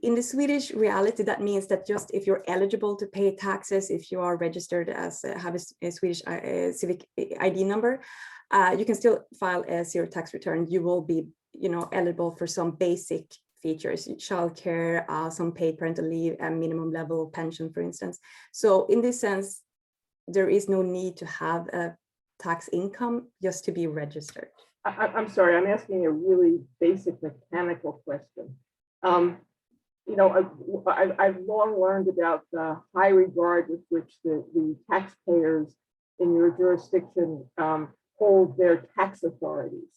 in the Swedish reality, that means that just if you're eligible to pay taxes, if you are registered as have a Swedish civic ID number, you can still file a zero tax return. You will be, eligible for some basic features, childcare, some paid parental leave, and minimum level of pension, for instance. So in this sense, there is no need to have a tax income just to be registered. I'm sorry, I'm asking a really basic mechanical question. I've long learned about the high regard with which the taxpayers in your jurisdiction hold their tax authorities.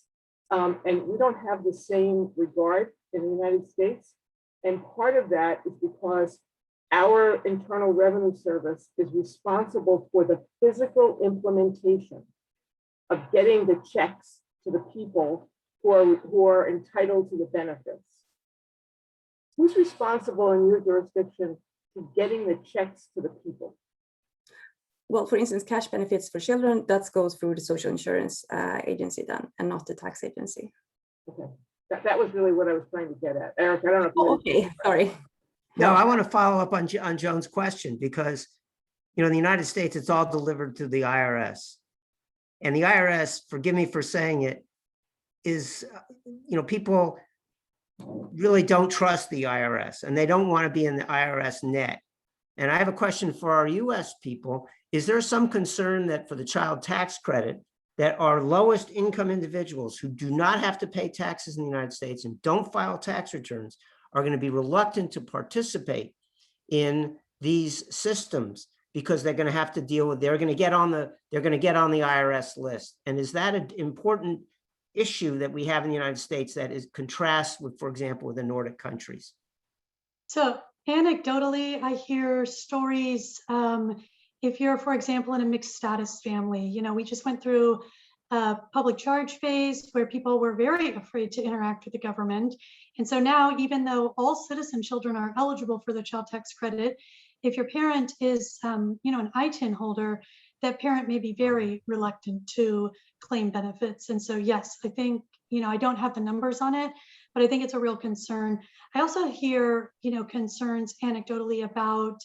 And we don't have the same regard in the United States. And part of that is because our Internal Revenue Service is responsible for the physical implementation of getting the checks to the people who are entitled to the benefits. Who's responsible in your jurisdiction for getting the checks to the people? Well, for instance, cash benefits for children, that goes through the social insurance agency then, and not the tax agency. Okay, that was really what I was trying to get at. Eric, I don't know if you Oh, okay, sorry. No, I want to follow up on Joan's question because, in the United States, it's all delivered to the IRS. And the IRS, forgive me for saying it, is, people really don't trust the IRS and they don't want to be in the IRS net. And I have a question for our US people. Is there some concern that for the child tax credit, that our lowest income individuals who do not have to pay taxes in the United States and don't file tax returns are going to be reluctant to participate in these systems because they're going to have to deal with, they're going to get on the IRS list? And is that an important issue that we have in the United States that is contrasts with, for example, with the Nordic countries? So anecdotally, I hear stories. If you're, for example, in a mixed status family, we just went through a public charge phase where people were very afraid to interact with the government. And so now, even though all citizen children are eligible for the child tax credit, if your parent is, an ITIN holder, that parent may be very reluctant to claim benefits. And so, yes, I think, I don't have the numbers on it, but I think it's a real concern. I also hear, concerns anecdotally about,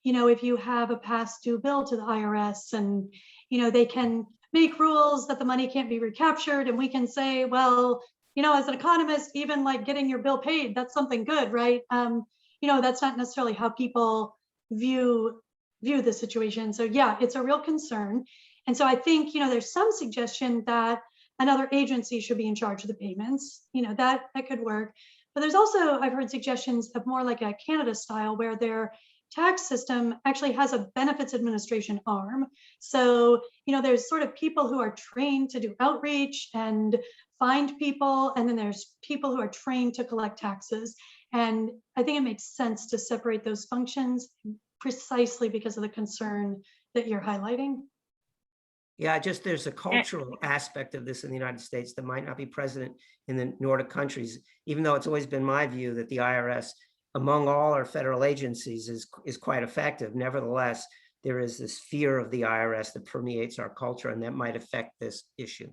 if you have a past due bill to the IRS and, they can make rules that the money can't be recaptured. And we can say, well, as an economist, even like getting your bill paid, that's something good, right? That's not necessarily how people view the situation. So yeah, it's a real concern. And so I think, there's some suggestion that another agency should be in charge of the payments, that could work. But there's also, I've heard suggestions of more like a Canada style where their tax system actually has a benefits administration arm. So, there's sort of people who are trained to do outreach and find people, and then there's people who are trained to collect taxes. And I think it makes sense to separate those functions precisely because of the concern that you're highlighting. Yeah, there's a cultural aspect of this in the United States that might not be present in the Nordic countries, even though it's always been my view that the IRS, among all our federal agencies, is quite effective. Nevertheless, there is this fear of the IRS that permeates our culture, and that might affect this issue.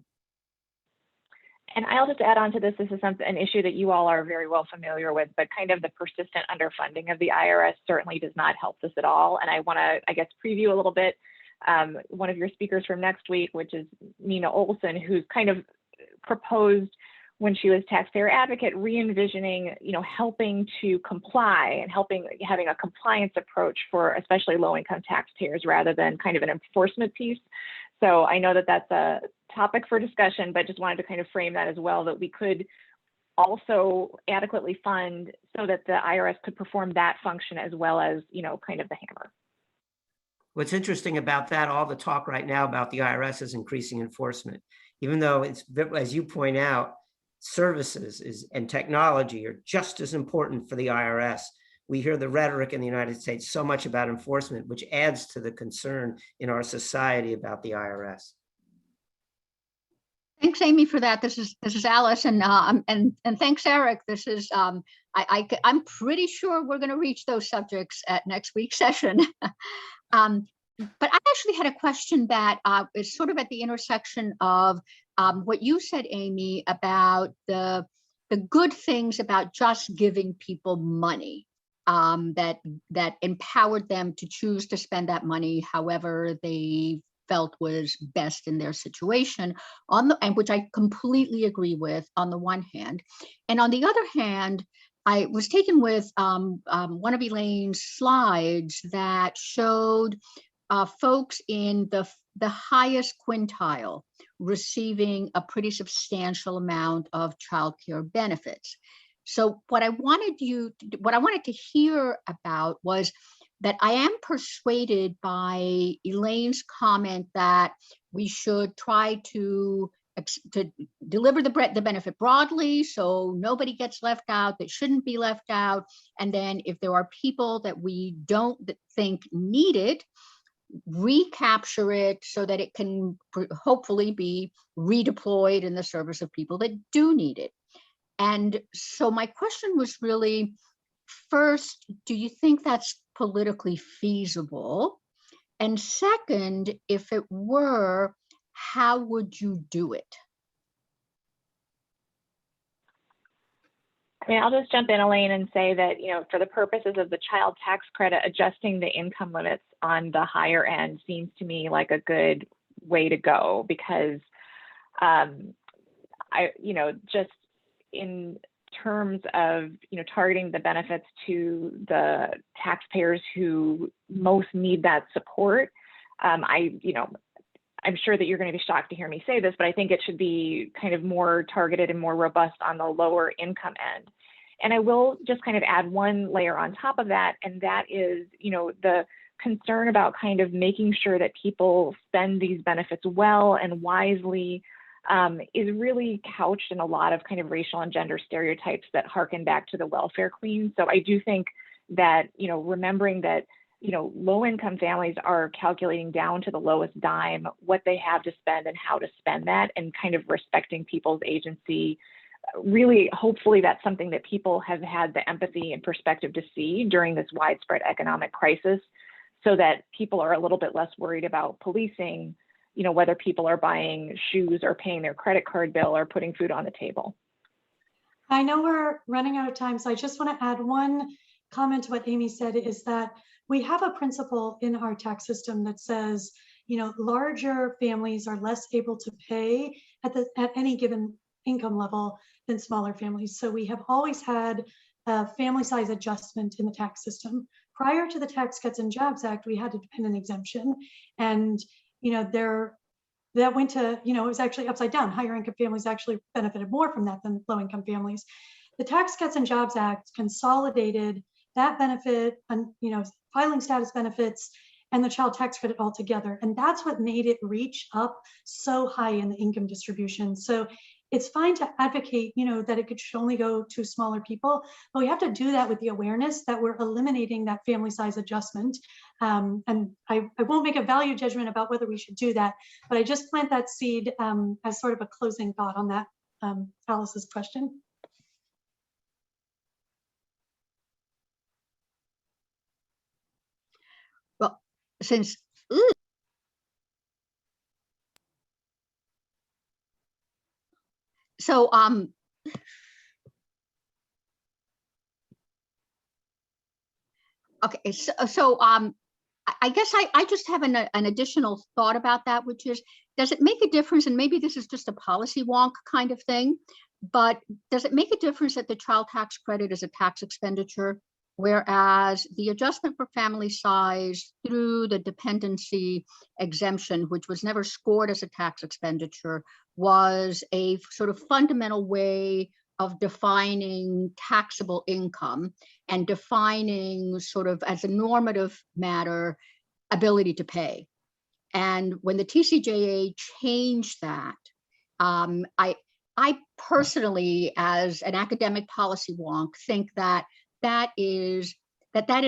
And I'll just add on to this. This is an issue that you all are very well familiar with, but kind of the persistent underfunding of the IRS certainly does not help this at all. And I want to, preview a little bit one of your speakers from next week, which is Nina Olson, who's kind of proposed when she was taxpayer advocate, re-envisioning, helping to comply and having a compliance approach for especially low-income taxpayers rather than kind of an enforcement piece. So I know that that's a topic for discussion, but just wanted to kind of frame that as well, that we could also adequately fund so that the IRS could perform that function as well as, kind of the hammer. What's interesting about that, all the talk right now about the IRS is increasing enforcement, even though it's, as you point out, services and technology are just as important for the IRS. We hear the rhetoric in the United States so much about enforcement, which adds to the concern in our society about the IRS. Thanks, Amy, for that. This is Alice, and thanks, Eric. This is I'm pretty sure we're going to reach those subjects at next week's session. But I actually had a question that is sort of at the intersection of what you said, Amy, about the good things about just giving people money that empowered them to choose to spend that money however they felt was best in their situation, and which I completely agree with on the one hand. And on the other hand, I was taken with one of Elaine's slides that showed folks in the highest quintile receiving a pretty substantial amount of childcare benefits. So what I wanted to hear about was that I am persuaded by Elaine's comment that we should try to to deliver the benefit broadly, so nobody gets left out that shouldn't be left out. And then if there are people that we don't think need it, recapture it so that it can hopefully be redeployed in the service of people that do need it. And so my question was really, first, do you think that's politically feasible? And second, if it were, how would you do it? I mean, I'll just jump in, Elaine, and say that, for the purposes of the child tax credit, adjusting the income limits on the higher end seems to me like a good way to go, because just in terms of, targeting the benefits to the taxpayers who most need that support, I'm sure that you're going to be shocked to hear me say this, but I think it should be kind of more targeted and more robust on the lower income end. And I will just kind of add one layer on top of that, and that is, the concern about kind of making sure that people spend these benefits well and wisely is really couched in a lot of kind of racial and gender stereotypes that harken back to the welfare queen. So I do think that, remembering that low-income families are calculating down to the lowest dime what they have to spend and how to spend that, and kind of respecting people's agency. Really, hopefully that's something that people have had the empathy and perspective to see during this widespread economic crisis, so that people are a little bit less worried about policing, whether people are buying shoes or paying their credit card bill or putting food on the table. I know we're running out of time, so I just want to add one comment to what Amy said, is that we have a principle in our tax system that says, larger families are less able to pay at any given income level than smaller families. So we have always had a family size adjustment in the tax system. Prior to the Tax Cuts and Jobs Act, we had a dependent exemption, and that went to, it was actually upside down. Higher income families actually benefited more from that than low income families. The Tax Cuts and Jobs Act consolidated that benefit and, filing status benefits and the child tax credit all together. And that's what made it reach up so high in the income distribution. So it's fine to advocate, that it should only go to smaller people, but we have to do that with the awareness that we're eliminating that family size adjustment. And I won't make a value judgment about whether we should do that, but I just plant that seed as sort of a closing thought on that, Alice's question. Well, since so okay, so I guess I just have an additional thought about that, which is, does it make a difference? And maybe this is just a policy wonk kind of thing, but does it make a difference that the child tax credit is a tax expenditure, whereas the adjustment for family size through the dependency exemption, which was never scored as a tax expenditure, was a sort of fundamental way of defining taxable income and defining sort of as a normative matter ability to pay. And when the TCJA changed that, I personally, as an academic policy wonk, think that that is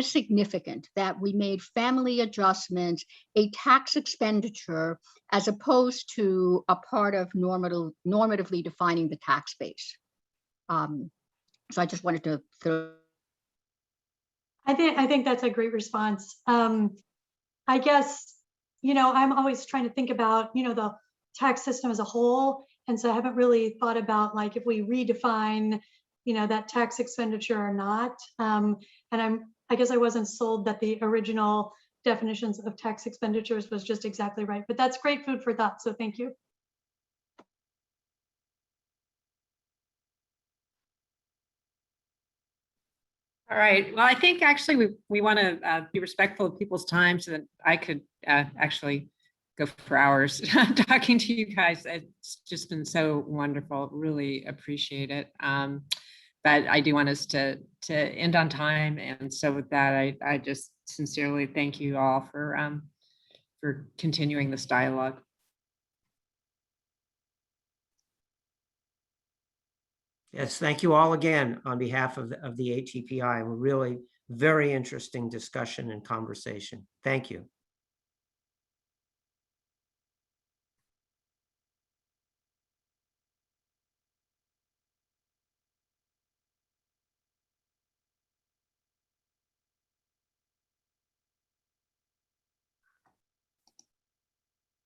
significant, that we made family adjustments a tax expenditure as opposed to a part of normatively defining the tax base. So I just wanted to throw. I think that's a great response. I guess, I'm always trying to think about, the tax system as a whole. And so I haven't really thought about, like, if we redefine, that tax expenditure or not. And I guess I wasn't sold that the original definitions of tax expenditures was just exactly right, but that's great food for thought. So thank you. All right. Well, I think actually we want to be respectful of people's time, so that I could actually go for hours talking to you guys. It's just been so wonderful. Really appreciate it. But I do want us to end on time, and so with that, I just sincerely thank you all for continuing this dialogue. Yes, thank you all again on behalf of the ATPI. Really very interesting discussion and conversation. Thank you.